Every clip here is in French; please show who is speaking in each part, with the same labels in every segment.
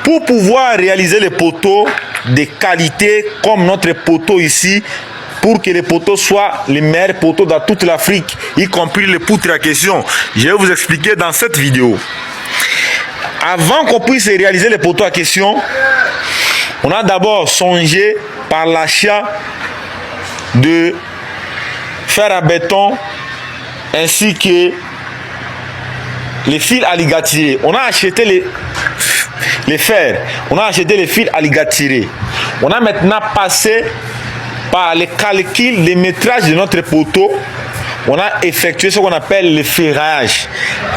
Speaker 1: Pour pouvoir réaliser les poteaux de qualité comme notre poteau ici, pour que les poteaux soient les meilleurs poteaux dans toute l'Afrique, y compris les poutres à question, je vais vous expliquer dans cette vidéo. Avant qu'on puisse réaliser les poteaux à question, on a d'abord songé par l'achat de fer à béton ainsi que les fils à liga tirés. On a acheté les fers, on a acheté les fils à liga tirés. On a maintenant passé par les calculs des métrages de notre poteau. On a effectué ce qu'on appelle le ferrage.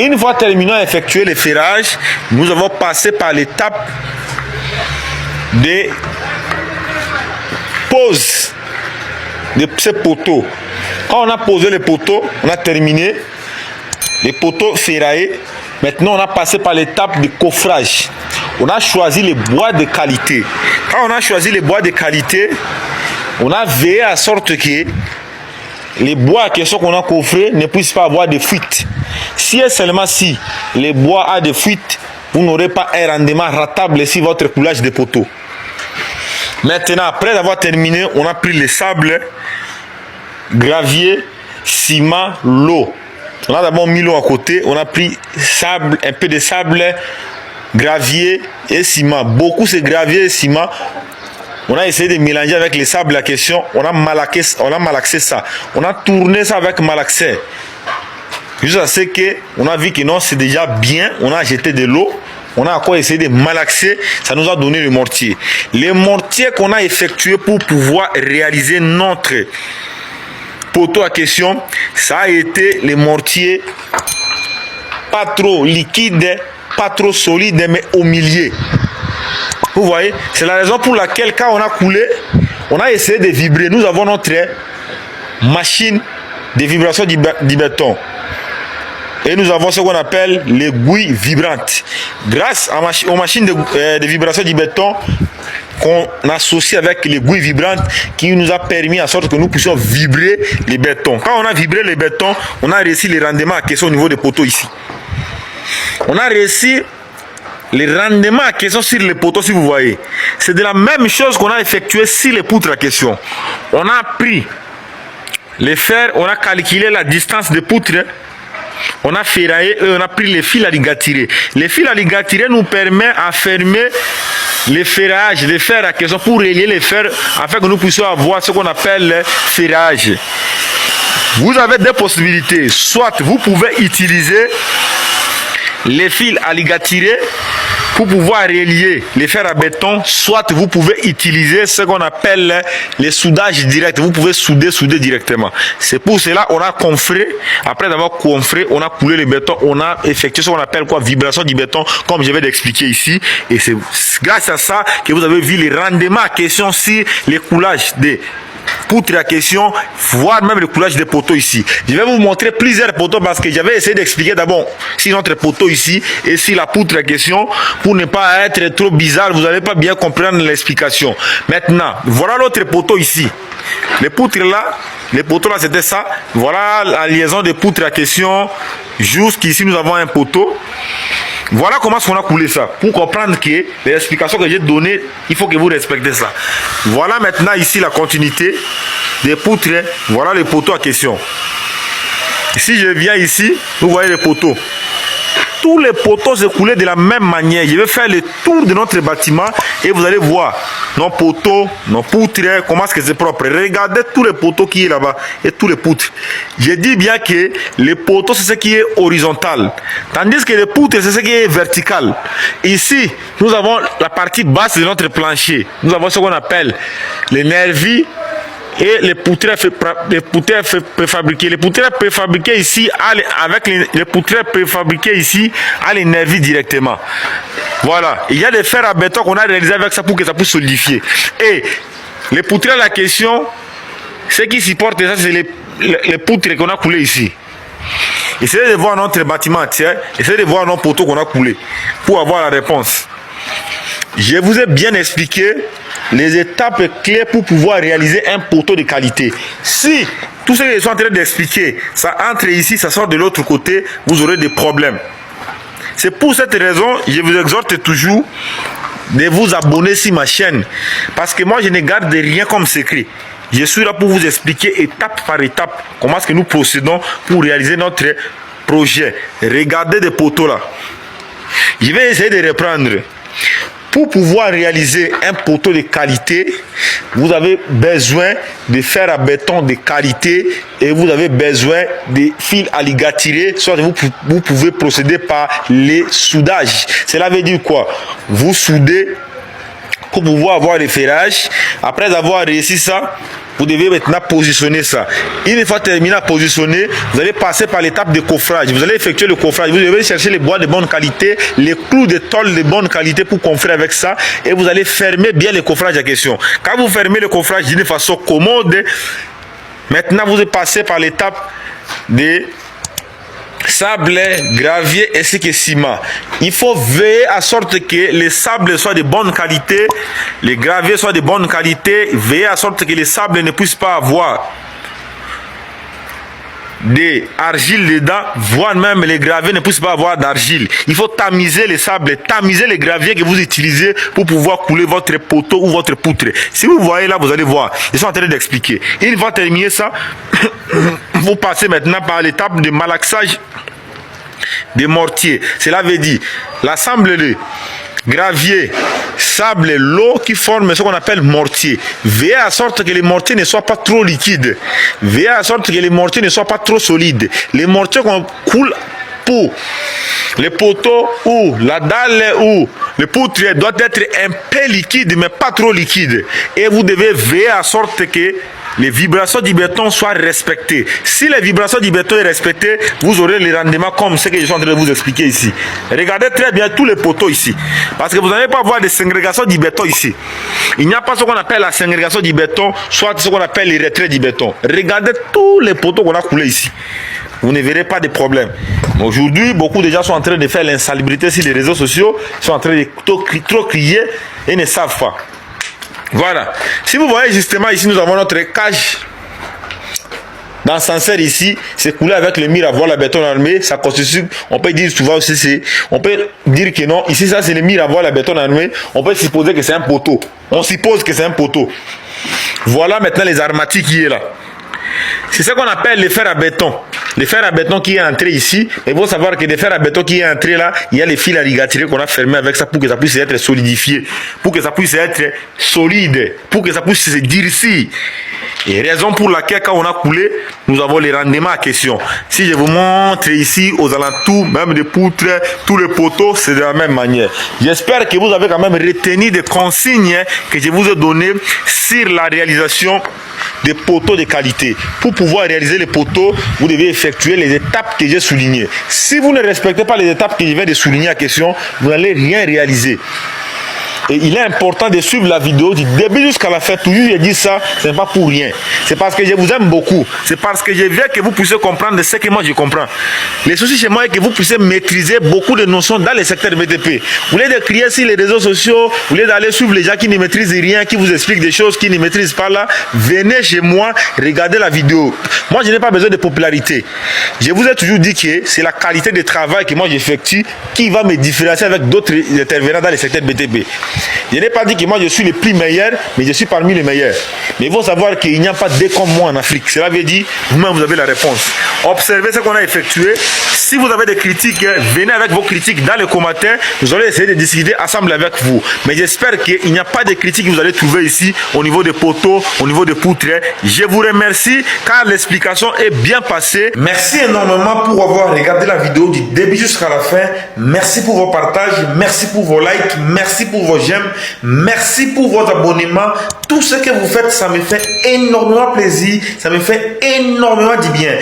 Speaker 1: Une fois terminé d'effectuer le ferrage, nous avons passé par l'étape de pose de ces poteaux. Quand on a posé les poteaux, on a terminé les poteaux ferraillés. Maintenant, on a passé par l'étape de coffrage. On a choisi les bois de qualité. Quand on a choisi les bois de qualité, on a veillé à sorte que les bois qu'on a coffrés ne puissent pas avoir de fuite. Si et seulement si les bois a de fuite, vous n'aurez pas un rendement ratable sur votre coulage de poteaux. Maintenant, après avoir terminé, on a pris le sable, gravier, ciment, l'eau. On a d'abord mis l'eau à côté, on a pris sable, un peu de sable, gravier et ciment. Beaucoup c'est gravier et ciment. On a essayé de mélanger avec le sable la question, on a malaxé ça. On a tourné ça avec malaxé. Jusqu'à ce que on a vu que non, c'est déjà bien, on a jeté de l'eau. On a encore essayé de malaxer, ça nous a donné le mortier. Les mortiers qu'on a effectués pour pouvoir réaliser notre poteau à question, ça a été les mortiers pas trop liquides, pas trop solides, mais au milieu. Vous voyez, c'est la raison pour laquelle quand on a coulé, on a essayé de vibrer. Nous avons notre machine de vibration du béton. Et nous avons ce qu'on appelle l'aiguille vibrante. Grâce aux machines de vibration du béton qu'on associe avec l'aiguille vibrante qui nous a permis en sorte que nous puissions vibrer les bétons. Quand on a vibré les bétons, on a réussi les rendements à question au niveau des poteaux ici. On a réussi les rendements à question sur les poteaux, si vous voyez. C'est de la même chose qu'on a effectué sur les poutres à question. On a pris les fers, on a calculé la distance des poutres. On a ferraillé et on a pris les fils à liga tirés. Les fils à liga tirés nous permettent à fermer les ferrages, les fers à question pour relier les fers afin que nous puissions avoir ce qu'on appelle le ferrage. Vous avez deux possibilités. Soit vous pouvez utiliser les fils à liga tirés pour pouvoir relier les fers à béton, soit vous pouvez utiliser ce qu'on appelle les soudages directs. Vous pouvez souder directement. C'est pour cela qu'on a confré. Après avoir confré, on a coulé le béton, on a effectué ce qu'on appelle quoi, vibration du béton, comme je vais l'expliquer ici. Et c'est grâce à ça que vous avez vu les rendements à question sur les coulages des poutres à question, voire même le coulage des poteaux ici. Je vais vous montrer plusieurs poteaux parce que j'avais essayé d'expliquer d'abord si notre poteau ici et si la poutre à question pour ne pas être trop bizarre, vous n'allez pas bien comprendre l'explication. Maintenant, voilà l'autre poteau ici. Les poutres là, les poteaux là c'était ça. Voilà la liaison des poutres à question. Jusqu'ici nous avons un poteau. Voilà comment on a coulé ça. Pour comprendre que les explications que j'ai données, il faut que vous respectez ça. Voilà maintenant ici la continuité des poutres. Voilà les poteaux à question. Si je viens ici, vous voyez les poteaux. Tous les poteaux se coulaient de la même manière. Je vais faire le tour de notre bâtiment et vous allez voir nos poteaux, nos poutres, comment est-ce que c'est propre. Regardez tous les poteaux qui est là-bas et tous les poutres. Je dis bien que les poteaux, c'est ce qui est horizontal. Tandis que les poutres, c'est ce qui est vertical. Ici, nous avons la partie basse de notre plancher. Nous avons ce qu'on appelle les nervis et les poutrelles préfabriquées. Les poutrelles préfabriquées ici, avec les poutrelles préfabriquées ici, à les nervis directement. Voilà. Il y a des fers à béton qu'on a réalisé avec ça pour que ça puisse solidifier. Et les poutrelles à question, ce qui supporte ça, c'est les poutres qu'on a coulées ici. Essayez de voir notre bâtiment, tiens. Essayez de voir nos poteaux qu'on a coulés pour avoir la réponse. Je vous ai bien expliqué les étapes clés pour pouvoir réaliser un poteau de qualité. Si tout ce que je suis en train d'expliquer, ça entre ici, ça sort de l'autre côté, vous aurez des problèmes. C'est pour cette raison, je vous exhorte toujours de vous abonner sur ma chaîne. Parce que moi, je ne garde rien comme secret. Je suis là pour vous expliquer étape par étape comment est-ce que nous procédons pour réaliser notre projet. Regardez des poteaux là. Je vais essayer de reprendre. Pour pouvoir réaliser un poteau de qualité, vous avez besoin de fer à béton de qualité et vous avez besoin de fils à ligaturer. Soit vous pouvez procéder par les soudages. Cela veut dire quoi? Vous soudez pour pouvoir avoir le ferrage. Après avoir réussi ça, vous devez maintenant positionner ça. Une fois terminé à positionner, vous allez passer par l'étape de coffrage. Vous allez effectuer le coffrage. Vous devez chercher les bois de bonne qualité, les clous de tôle de bonne qualité pour coffrer avec ça. Et vous allez fermer bien le coffrage en question. Quand vous fermez le coffrage d'une façon commode, maintenant vous allez passer par l'étape de sable, gravier ainsi que ciment. Il faut veiller à sorte que les sables soient de bonne qualité, les graviers soient de bonne qualité, veiller à sorte que les sables ne puissent pas avoir de argile dedans, voire même les graviers ne puissent pas avoir d'argile. Il faut tamiser les sables, tamiser les graviers que vous utilisez pour pouvoir couler votre poteau ou votre poutre. Si vous voyez là, vous allez voir. Ils sont en train d'expliquer. Une fois terminé ça, vous passez maintenant par l'étape de malaxage des mortiers. Cela veut dire l'assemble de gravier, sable, l'eau qui forme ce qu'on appelle mortier. Veillez à sorte que les mortiers ne soient pas trop liquides. Veillez à sorte que les mortiers ne soient pas trop solides. Les mortiers qu'on coule pour les poteaux ou la dalle ou le poutre doit être un peu liquide mais pas trop liquide. Et vous devez veiller à sorte que les vibrations du béton soient respectées. Si les vibrations du béton sont respectées, vous aurez les rendements comme ce que je suis en train de vous expliquer ici. Regardez très bien tous les poteaux ici. Parce que vous n'allez pas voir de ségrégation du béton ici. Il n'y a pas ce qu'on appelle la ségrégation du béton, soit ce qu'on appelle les retraits du béton. Regardez tous les poteaux qu'on a coulés ici. Vous ne verrez pas de problème. Aujourd'hui, beaucoup de gens sont en train de faire l'insalubrité sur les réseaux sociaux, sont en train de trop crier et ne savent pas. Voilà. Si vous voyez justement ici, nous avons notre cage d'ascenseur ici, c'est coulé avec le mur à voile à béton armé. Ça constitue, on peut dire souvent aussi, on peut dire que non. Ici, ça c'est le mur à voile à béton armé. On peut supposer que c'est un poteau. On suppose que c'est un poteau. Voilà maintenant les armatiques qui est là. C'est ce qu'on appelle le fer à béton. Le fer à béton qui est entré ici. Il faut savoir que le fer à béton qui est entré là, il y a les fils à ligaturer qu'on a fermés avec ça pour que ça puisse être solidifié, pour que ça puisse être solide, pour que ça puisse se durcir. Et raison pour laquelle quand on a coulé, nous avons les rendements à question. Si je vous montre ici aux alentours, même des poutres, tous les poteaux, c'est de la même manière. J'espère que vous avez quand même retenu des consignes que je vous ai données sur la réalisation des poteaux de qualité. Pour pouvoir réaliser les poteaux, vous devez effectuer les étapes que j'ai soulignées. Si vous ne respectez pas les étapes que je viens de souligner à question, vous n'allez rien réaliser. Et il est important de suivre la vidéo du début jusqu'à la fin. Toujours je dis ça, ce n'est pas pour rien. C'est parce que je vous aime beaucoup. C'est parce que je veux que vous puissiez comprendre ce que moi je comprends. Le souci chez moi est que vous puissiez maîtriser beaucoup de notions dans le secteur BTP. Vous voulez crier sur les réseaux sociaux, vous voulez aller suivre les gens qui ne maîtrisent rien, qui vous expliquent des choses qu'ils ne maîtrisent pas là. Venez chez moi, regardez la vidéo. Moi, je n'ai pas besoin de popularité. Je vous ai toujours dit que c'est la qualité de travail que moi j'effectue qui va me différencier avec d'autres intervenants dans le secteur BTP. Je n'ai pas dit que moi je suis le plus meilleur, mais je suis parmi les meilleurs. Mais il faut savoir qu'il n'y a pas deux comme moi en Afrique. Cela veut dire, vous-même vous avez la réponse. Observez ce qu'on a effectué. Si vous avez des critiques, venez avec vos critiques dans les commentaires. Nous allons essayer de discuter ensemble avec vous. Mais j'espère qu'il n'y a pas de critiques que vous allez trouver ici au niveau des poteaux, au niveau des poutres. Je vous remercie car l'explication est bien passée. Merci énormément pour avoir regardé la vidéo du début jusqu'à la fin. Merci pour vos partages, merci pour vos likes, merci pour vos j'aime. Merci pour votre abonnement. Tout ce que vous faites, ça me fait énormément plaisir. Ça me fait énormément du bien.